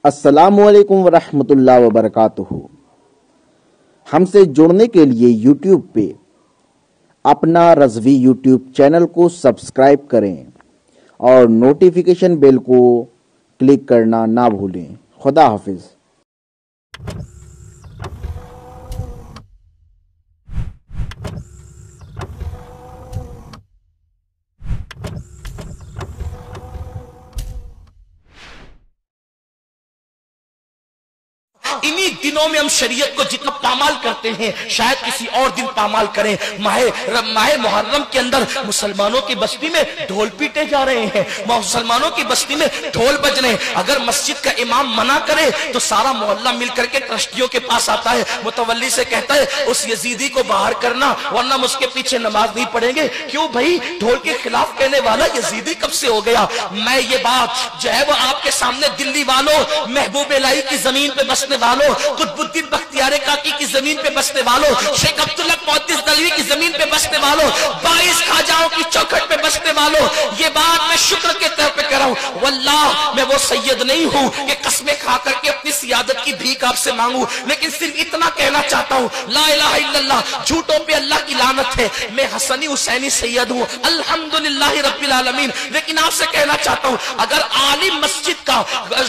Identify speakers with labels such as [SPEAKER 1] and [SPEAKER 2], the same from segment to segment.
[SPEAKER 1] अस्सलामुअलैकुम वरहमतुल्लाह वबरकातुहू। हमसे जुड़ने के लिए यूट्यूब पे अपना रज़वी यूट्यूब चैनल को सब्सक्राइब करें और नोटिफिकेशन बेल को क्लिक करना ना भूलें। खुदा हाफिज।
[SPEAKER 2] इन्हीं दिनों में हम शरीयत को जितना पामाल करते हैं शायद किसी और दिन पामाल करें। माह मुहर्रम के अंदर मुसलमानों की बस्ती में ढोल पीटे जा रहे हैं, मुसलमानों की बस्ती में ढोल बज रहे हैं। अगर मस्जिद का इमाम मना करे तो सारा मोहल्ला मिलकर के ट्रस्टियों के पास आता है, मुतवल्ली से कहता है उस यजीदी को बाहर करना वरना हम उसके पीछे नमाज नहीं पढ़ेंगे। क्यों भाई, ढोल के खिलाफ कहने वाला यजीदी कब से हो गया? मैं ये बात जो है वो आपके सामने दिल्ली वालों, महबूब इलाही की जमीन पे बसने वालों, कुतुबुद्दीन बख्तियार काकी की जमीन पे बसने वालों, शेख अब्दुल्ला मुहद्दिस दलवी की जमीन पे बसने वालों, 22 खाजाओं की चौखट पे बसने वालों, ये बात मैं शुक्र के तौर पे कर रहा हूं। वल्लाह मैं वो सैयद नहीं हूं कि कस्में खा करके अपनी सियादत की भीख आपसे मांगू, लेकिन सिर्फ इतना कहना चाहता हूं, ला इलाहा इल्लल्लाह, झूठों पे अल्लाह की लानत है। मैं हसनी हुसैनी सैयद हूं, अल्हम्दुलिल्लाह रब्बिल आलमीन। लेकिन आपसे कहना चाहता हूं, अगर आलिम मस्जिद का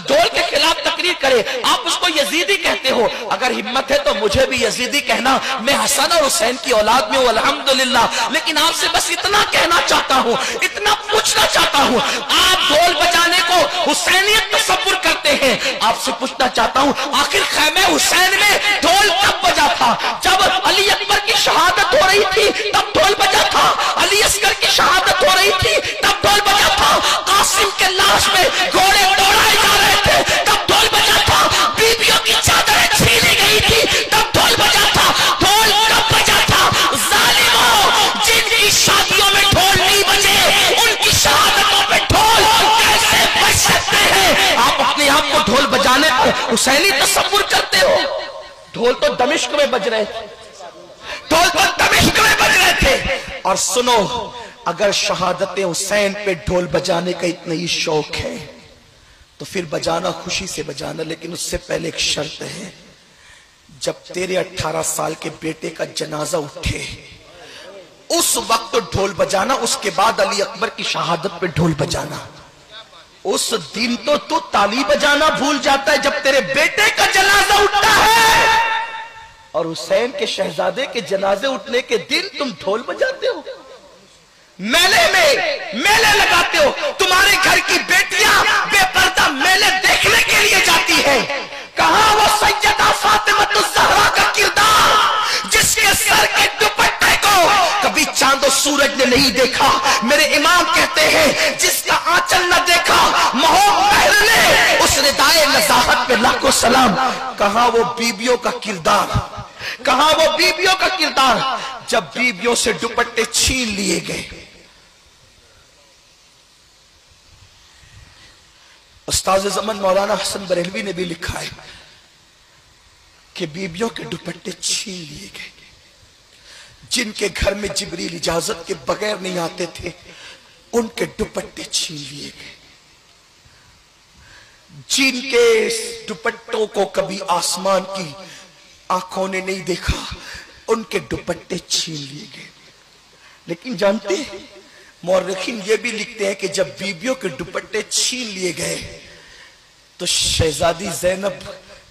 [SPEAKER 2] ढोल के खिलाफ तकरीर करे, आप उसको यजीदी कहते हो, अगर हिम्मत है तो मुझे भी यजीदी कहना। मैं हसन और हुसैन की औलाद में हूं, अल्हम्दुलिल्लाह। लेकिन आपसे बस इतना कहना चाहता हूं, इतना पूछना चाहता हूं, आप ढोल बजाने को हुसैनियत तसव्वुर करते हैं, आपसे पूछना चाहता हूं, आखिर खैमे हुसैन में ढोल कब बजा था? जब अली अकबर की शहादत हो रही थी तब ढोल बजा था, अली असगर की शहादत हो रही थी तब ढोल बजा था, कासिम के लाश में घोड़े दौड़ाए जा रहे थे तब ढोल बजा था, बीबियों की चादरें छीनी गई थी तब ढोल बजा था। ढोल कब बजा था? जालिमों, जिनकी शादियों में ढोल नहीं बजे उनकी शहादतों पे ढोल कैसे बज सकते हैं? आप अपने आप को ढोल बजाने को हुसैनी तसव्वुर करते हो? ढोल तो दमिश्क में बज रहे थे, ढोल तो दमिश्क में बज रहे थे। और सुनो, अगर शहादत हुसैन पे ढोल बजाने का इतना ही शौक है तो फिर बजाना, खुशी से बजाना, लेकिन उससे पहले एक शर्त है, जब तेरे 18 साल के बेटे का जनाजा उठे उस वक्त ढोल बजाना, उसके बाद अली अकबर की शहादत पे ढोल बजाना। उस दिन तो तू ताली बजाना भूल जाता है जब तेरे बेटे का जनाजा उठता है, और हुसैन के शहजादे के जनाजे उठने के दिन तुम ढोल बजाते हो, मेले में मेले लगाते हो। तुम्हारे घर की बेटियां बेपर्दा मेले देखने के लिए जाती है। कहां वो सैयदा फातिमा का किरदार जिसके सर के दुपट्टे को कभी चांद और सूरज ने नहीं देखा? मेरे इमाम कहते हैं जिसका आंचल न देखा महर ने, उस रिदाए नज़ाहत पे लाखों सलाम। कहां वो बीबियों का किरदार, कहां वो बीबियों का किरदार जब बीबियों से दुपट्टे छीन लिए गए? उस्ताद ज़मान मौलाना हसन बरेलवी ने भी लिखा है कि बीबियों के दुपट्टे छीन लिए गए। जिनके घर में जिब्रील इजाजत के बगैर नहीं आते थे उनके दुपट्टे छीन लिए गए। जिनके दुपट्टों को कभी आसमान की आंखों ने नहीं देखा उनके दुपट्टे छीन लिए गए। लेकिन जानते हैं, मौरखीन ये भी लिखते हैं कि जब बीबियों के दुपट्टे छीन लिए गए तो शहजादी ज़ैनब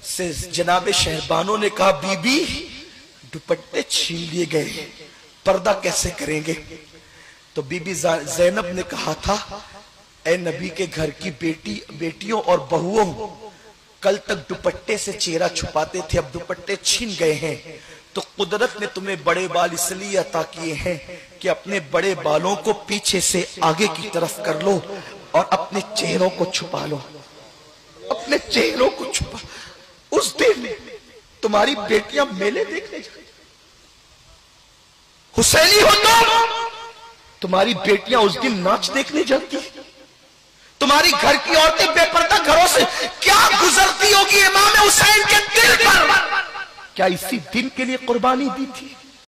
[SPEAKER 2] से जनाब शहरबानों ने कहा, बीबी दुपट्टे छीन लिए गए, पर्दा कैसे करेंगे? तो बीबी ज़ैनब ने कहा था, ए नबी के घर की बेटियों और बहुओं, कल तक दुपट्टे से चेहरा छुपाते थे, अब दुपट्टे छीन गए हैं तो कुदरत ने तुम्हें बड़े बाल इसलिए अता किए हैं कि अपने बड़े बालों को पीछे से आगे की तरफ कर लो और अपने चेहरों को छुपा लो, अपने चेहरों को छुपा। उस दिन तुम्हारी बेटियां मेले देखने जाती, हुसैनी हो तो तुम्हारी बेटियां उस दिन नाच देखने जाती, तुम्हारी घर की औरतें बेपर्दा घरों से क्या गुजरती होगी इमाम हुसैन के दिल पर? क्या इसी दिन के लिए कुर्बानी दी थी?